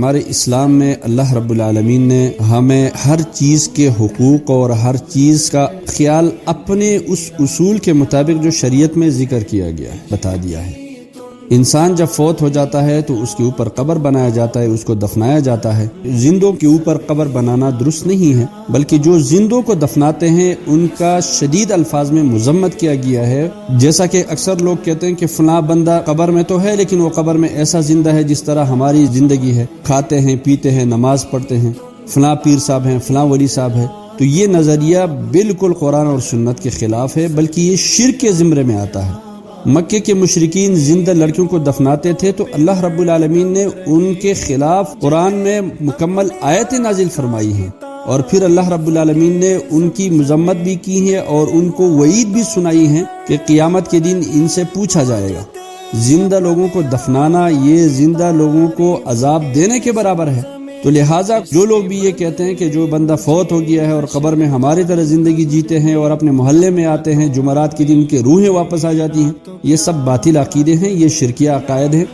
ہمارے اسلام میں اللہ رب العالمین نے ہمیں ہر چیز کے حقوق اور ہر چیز کا خیال اپنے اس اصول کے مطابق جو شریعت میں ذکر کیا گیا ہے بتا دیا ہے۔ انسان جب فوت ہو جاتا ہے تو اس کے اوپر قبر بنایا جاتا ہے، اس کو دفنایا جاتا ہے۔ زندوں کے اوپر قبر بنانا درست نہیں ہے، بلکہ جو زندوں کو دفناتے ہیں ان کا شدید الفاظ میں مذمت کیا گیا ہے۔ جیسا کہ اکثر لوگ کہتے ہیں کہ فلاں بندہ قبر میں تو ہے لیکن وہ قبر میں ایسا زندہ ہے جس طرح ہماری زندگی ہے، کھاتے ہیں، پیتے ہیں، نماز پڑھتے ہیں، فلاں پیر صاحب ہیں، فلاں ولی صاحب ہے۔ تو یہ نظریہ بالکل قرآن اور سنت کے خلاف ہے، بلکہ یہ شرک کے زمرے میں آتا ہے۔ مکے کے مشرکین زندہ لڑکیوں کو دفناتے تھے تو اللہ رب العالمین نے ان کے خلاف قرآن میں مکمل آیتیں نازل فرمائی ہیں، اور پھر اللہ رب العالمین نے ان کی مذمت بھی کی ہے اور ان کو وعید بھی سنائی ہے کہ قیامت کے دن ان سے پوچھا جائے گا۔ زندہ لوگوں کو دفنانا یہ زندہ لوگوں کو عذاب دینے کے برابر ہے۔ تو لہٰذا جو لوگ بھی یہ کہتے ہیں کہ جو بندہ فوت ہو گیا ہے اور قبر میں ہماری طرح زندگی جیتے ہیں اور اپنے محلے میں آتے ہیں، جمعرات کے دن کے روحیں واپس آ جاتی ہیں، یہ سب باطل عقیدے ہیں، یہ شرکیہ عقائد ہیں۔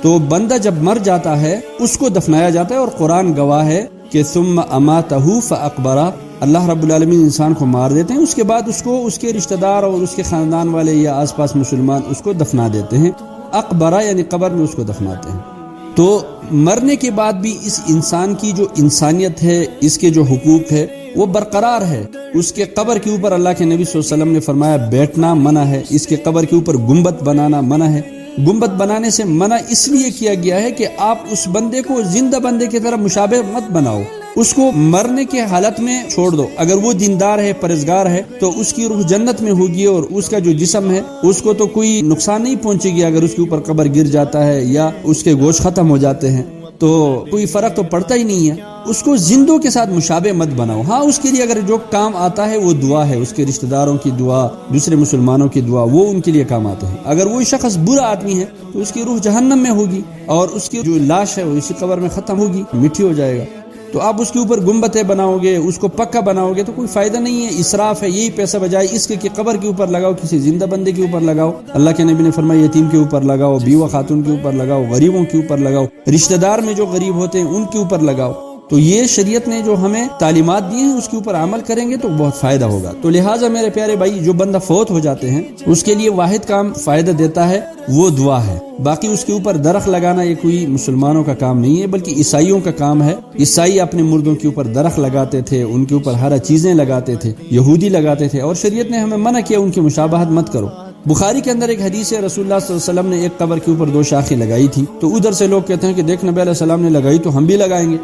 تو بندہ جب مر جاتا ہے اس کو دفنایا جاتا ہے، اور قرآن گواہ ہے کہ ثم اماتہ فاقبرہ، اللہ رب العالمین انسان کو مار دیتے ہیں، اس کے بعد اس کو اس کے رشتہ دار اور اس کے خاندان والے یا آس پاس مسلمان اس کو دفنا دیتے ہیں۔ اقبرہ یعنی قبر میں اس کو دفناتے ہیں۔ تو مرنے کے بعد بھی اس انسان کی جو انسانیت ہے، اس کے جو حقوق ہے وہ برقرار ہے۔ اس کے قبر کے اوپر اللہ کے نبی صلی اللہ علیہ وسلم نے فرمایا بیٹھنا منع ہے، اس کے قبر کے اوپر گنبد بنانا منع ہے۔ گنبد بنانے سے منع اس لیے کیا گیا ہے کہ آپ اس بندے کو زندہ بندے کی طرح مشابہ مت بناؤ، اس کو مرنے کے حالت میں چھوڑ دو۔ اگر وہ دیندار ہے، پرہیزگار ہے، تو اس کی روح جنت میں ہوگی، اور اس کا جو جسم ہے اس کو تو کوئی نقصان نہیں پہنچے گی اگر اس کے اوپر قبر گر جاتا ہے یا اس کے گوشت ختم ہو جاتے ہیں، تو کوئی فرق تو پڑتا ہی نہیں ہے۔ اس کو زندوں کے ساتھ مشابہ مت بناؤ۔ ہاں، اس کے لیے اگر جو کام آتا ہے وہ دعا ہے، اس کے رشتہ داروں کی دعا، دوسرے مسلمانوں کی دعا، وہ ان کے لیے کام آتے ہیں۔ اگر وہ شخص برا آدمی ہے تو اس کی روح جہنم میں ہوگی، اور اس کی جو لاش ہے وہ اسی قبر میں ختم ہوگی، مٹی ہو جائے گا۔ تو آپ اس کے اوپر گنبدیں بناؤ گے، اس کو پکا بناؤ گے تو کوئی فائدہ نہیں ہے، اسراف ہے۔ یہی پیسہ بجائے اس کے کہ قبر کے اوپر لگاؤ، کسی زندہ بندے کے اوپر لگاؤ۔ اللہ کے نبی نے فرمایا یتیم کے اوپر لگاؤ، بیوہ خاتون کے اوپر لگاؤ، غریبوں کے اوپر لگاؤ، رشتہ دار میں جو غریب ہوتے ہیں ان کے اوپر لگاؤ۔ تو یہ شریعت نے جو ہمیں تعلیمات دی ہیں اس کے اوپر عمل کریں گے تو بہت فائدہ ہوگا۔ تو لہٰذا میرے پیارے بھائی، جو بندہ فوت ہو جاتے ہیں اس کے لیے واحد کام فائدہ دیتا ہے وہ دعا ہے۔ باقی اس کے اوپر درخت لگانا یہ کوئی مسلمانوں کا کام نہیں ہے، بلکہ عیسائیوں کا کام ہے۔ عیسائی اپنے مردوں کے اوپر درخت لگاتے تھے، ان کے اوپر ہر چیزیں لگاتے تھے، یہودی لگاتے تھے، اور شریعت نے ہمیں منع کیا ان کی مشابہت مت کرو۔ بخاری کے اندر ایک حدیث ہے، رسول اللہ صلی اللہ علیہ وسلم نے ایک قبر کے اوپر 2 شاخیں لگائی تھی، تو ادھر سے لوگ کہتے ہیں کہ دیکھ نبی علیہ السلام نے لگائی تو ہم بھی لگائیں گے۔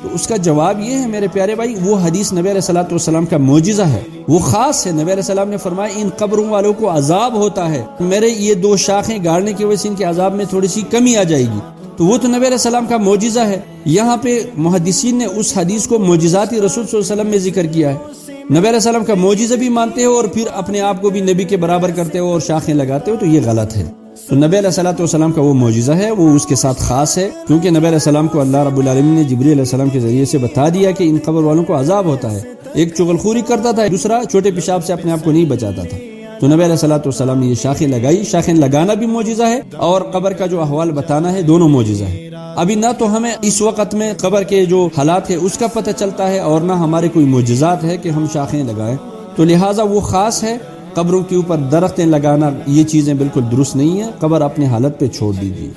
تو اس کا جواب یہ ہے میرے پیارے بھائی، وہ حدیث نبی علیہ الصلوۃ والسلام کا معجزہ ہے، وہ خاص ہے۔ نبی علیہ السلام نے فرمایا ان قبروں والوں کو عذاب ہوتا ہے، میرے یہ 2 شاخیں گاڑنے کی وجہ سے ان کے عذاب میں تھوڑی سی کمی آ جائے گی۔ تو وہ تو نبی علیہ السلام کا معجزہ ہے۔ یہاں پہ محدثین نے اس حدیث کو معجزات رسول صلی اللہ علیہ وسلم میں ذکر کیا ہے۔ نبی علیہ السلام کا معجزہ بھی مانتے ہو اور پھر اپنے آپ کو بھی نبی کے برابر کرتے ہو اور شاخیں لگاتے ہو، تو یہ غلط ہے۔ تو نبی علیہ الصلوۃ والسلام کا وہ معجزہ ہے، وہ اس کے ساتھ خاص ہے، کیونکہ نبی علیہ السلام کو اللہ رب العالمین نے جبریل علیہ السلام کے ذریعے سے بتا دیا کہ ان قبر والوں کو عذاب ہوتا ہے۔ ایک چغلخوری کرتا تھا، دوسرا چھوٹے پیشاب سے اپنے آپ کو نہیں بچاتا تھا۔ تو نبی علیہ الصلوۃ والسلام نے یہ شاخیں لگائی۔ شاخیں لگانا بھی معجزہ ہے اور قبر کا جو احوال بتانا ہے، دونوں معجزہ ہے۔ ابھی نہ تو ہمیں اس وقت میں قبر کے جو حالات ہے اس کا پتہ چلتا ہے، اور نہ ہمارے کوئی معجزات ہے کہ ہم شاخیں لگائیں، تو لہٰذا وہ خاص ہے۔ قبروں کے اوپر درختیں لگانا یہ چیزیں بالکل درست نہیں ہیں، قبر اپنے حالت پہ چھوڑ دیجیے۔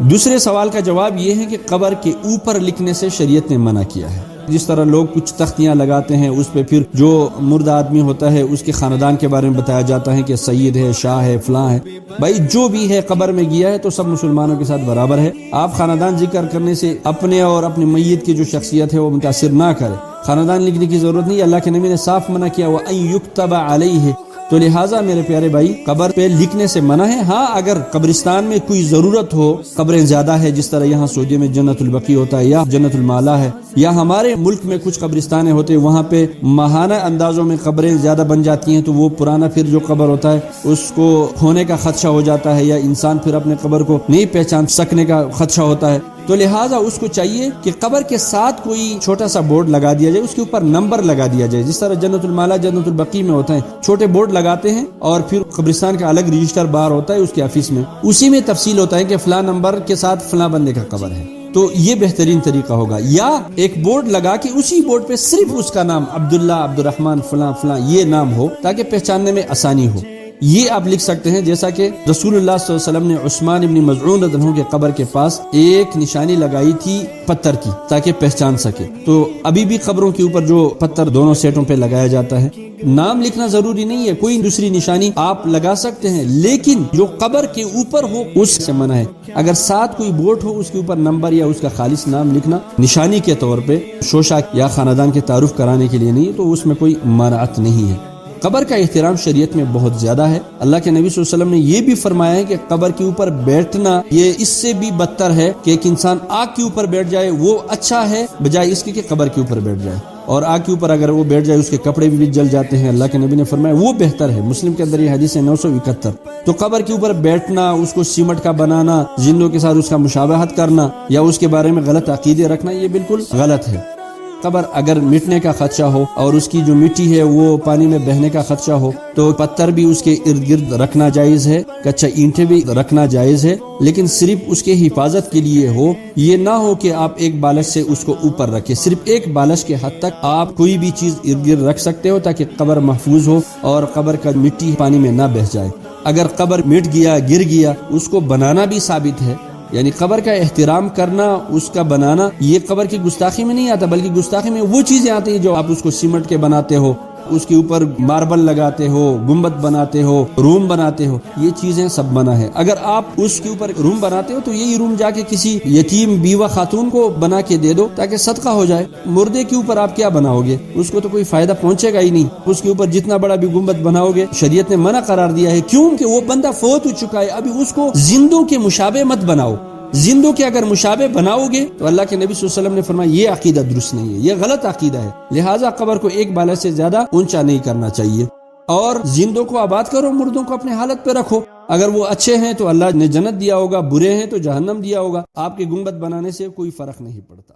دوسرے سوال کا جواب یہ ہے کہ قبر کے اوپر لکھنے سے شریعت نے منع کیا ہے۔ جس طرح لوگ کچھ تختیاں لگاتے ہیں، اس پہ پھر جو مردہ آدمی ہوتا ہے اس کے خاندان کے بارے میں بتایا جاتا ہے کہ سید ہے، شاہ ہے، فلاں ہے۔ بھائی جو بھی ہے قبر میں گیا ہے تو سب مسلمانوں کے ساتھ برابر ہے۔ آپ خاندان ذکر کرنے سے اپنے اور اپنے میت کی جو شخصیت ہے وہ متاثر نہ کرے۔ خاندان لکھنے کی ضرورت نہیں، اللہ کے نبی نے صاف منع کیا وَأَن يُكْتَبَ عَلَيْهِ۔ تو لہٰذا میرے پیارے بھائی، قبر پہ لکھنے سے منع ہے۔ ہاں، اگر قبرستان میں کوئی ضرورت ہو، قبریں زیادہ ہے، جس طرح یہاں سعودی میں جنت البقیع ہوتا ہے یا جنت المالا ہے، یا ہمارے ملک میں کچھ قبرستانیں ہوتے ہیں وہاں پہ ماہانہ اندازوں میں قبریں زیادہ بن جاتی ہیں، تو وہ پرانا پھر جو قبر ہوتا ہے اس کو کھونے کا خدشہ ہو جاتا ہے، یا انسان پھر اپنے قبر کو نہیں پہچان سکنے کا خدشہ ہوتا ہے۔ تو لہٰذا اس کو چاہیے کہ قبر کے ساتھ کوئی چھوٹا سا بورڈ لگا دیا جائے، اس کے اوپر نمبر لگا دیا جائے، جس طرح جنت المالا جنت البقیع میں ہوتا ہے، چھوٹے بورڈ لگاتے ہیں اور پھر قبرستان کا الگ رجسٹر باہر ہوتا ہے اس کے آفس میں، اسی میں تفصیل ہوتا ہے کہ فلاں نمبر کے ساتھ فلاں بندے کا قبر ہے۔ تو یہ بہترین طریقہ ہوگا، یا ایک بورڈ لگا کے اسی بورڈ پہ صرف اس کا نام عبداللہ، عبد الرحمن، فلاں فلاں یہ نام ہو تاکہ پہچاننے میں آسانی ہو۔ یہ آپ لکھ سکتے ہیں، جیسا کہ رسول اللہ صلی اللہ علیہ وسلم نے عثمان ابن مظعون رضی اللہ عنہ کے قبر کے پاس ایک نشانی لگائی تھی پتھر کی تاکہ پہچان سکے۔ تو ابھی بھی قبروں کے اوپر جو پتھر دونوں سیٹوں پہ لگایا جاتا ہے، نام لکھنا ضروری نہیں ہے، کوئی دوسری نشانی آپ لگا سکتے ہیں، لیکن جو قبر کے اوپر ہو اس سے منع ہے۔ اگر ساتھ کوئی بورڈ ہو، اس کے اوپر نمبر یا اس کا خالص نام لکھنا نشانی کے طور پہ، شوشا یا خاندان کے تعارف کرانے کے لیے نہیں، تو اس میں کوئی مانعت نہیں ہے۔ قبر کا احترام شریعت میں بہت زیادہ ہے۔ اللہ کے نبی صلی اللہ علیہ وسلم نے یہ بھی فرمایا ہے کہ قبر کے اوپر بیٹھنا یہ اس سے بھی بدتر ہے کہ ایک انسان آگ کے اوپر بیٹھ جائے، وہ اچھا ہے بجائے اس کے کہ قبر کے اوپر بیٹھ جائے۔ اور آگ کے اوپر اگر وہ بیٹھ جائے، اس کے کپڑے بھی جل جاتے ہیں، اللہ کے نبی نے فرمایا وہ بہتر ہے۔ مسلم کے اندر یہ حدیث ہے 971۔ تو قبر کے اوپر بیٹھنا، اس کو سیمٹ کا بنانا، زندوں کے ساتھ اس کا مشابہت کرنا یا اس کے بارے میں غلط عقیدے رکھنا، یہ بالکل غلط ہے۔ قبر اگر مٹنے کا خدشہ ہو اور اس کی جو مٹی ہے وہ پانی میں بہنے کا خدشہ ہو تو پتھر بھی اس کے ارد گرد رکھنا جائز ہے، کچا اینٹیں بھی رکھنا جائز ہے، لیکن صرف اس کے حفاظت کے لیے ہو۔ یہ نہ ہو کہ آپ ایک بالش سے اس کو اوپر رکھیں، صرف ایک بالش کے حد تک آپ کوئی بھی چیز ارد گرد رکھ سکتے ہو تاکہ قبر محفوظ ہو اور قبر کا مٹی پانی میں نہ بہہ جائے۔ اگر قبر مٹ گیا، گر گیا، اس کو بنانا بھی ثابت ہے، یعنی قبر کا احترام کرنا، اس کا بنانا، یہ قبر کی گستاخی میں نہیں آتا، بلکہ گستاخی میں وہ چیزیں آتی ہیں جو آپ اس کو سیمنٹ کے بناتے ہو، اس کے اوپر ماربل لگاتے ہو، گنبد بناتے ہو، روم بناتے ہو، یہ چیزیں سب منع ہے۔ اگر آپ اس کے اوپر روم بناتے ہو تو یہی روم جا کے کسی یتیم بیوہ خاتون کو بنا کے دے دو تاکہ صدقہ ہو جائے۔ مردے کے اوپر آپ کیا بناؤ گے؟ اس کو تو کوئی فائدہ پہنچے گا ہی نہیں۔ اس کے اوپر جتنا بڑا بھی گنبد بناؤ گے، شریعت نے منع قرار دیا ہے، کیونکہ وہ بندہ فوت ہو چکا ہے، ابھی اس کو زندوں کے مشابہ مت بناؤ۔ زندوں کے اگر مشابہ بناؤ گے تو اللہ کے نبی صلی اللہ علیہ وسلم نے فرمایا یہ عقیدہ درست نہیں ہے، یہ غلط عقیدہ ہے۔ لہٰذا قبر کو ایک بالش سے زیادہ اونچا نہیں کرنا چاہیے، اور زندوں کو آباد کرو، مردوں کو اپنے حالت پہ رکھو۔ اگر وہ اچھے ہیں تو اللہ نے جنت دیا ہوگا، برے ہیں تو جہنم دیا ہوگا۔ آپ کے گنبد بنانے سے کوئی فرق نہیں پڑتا۔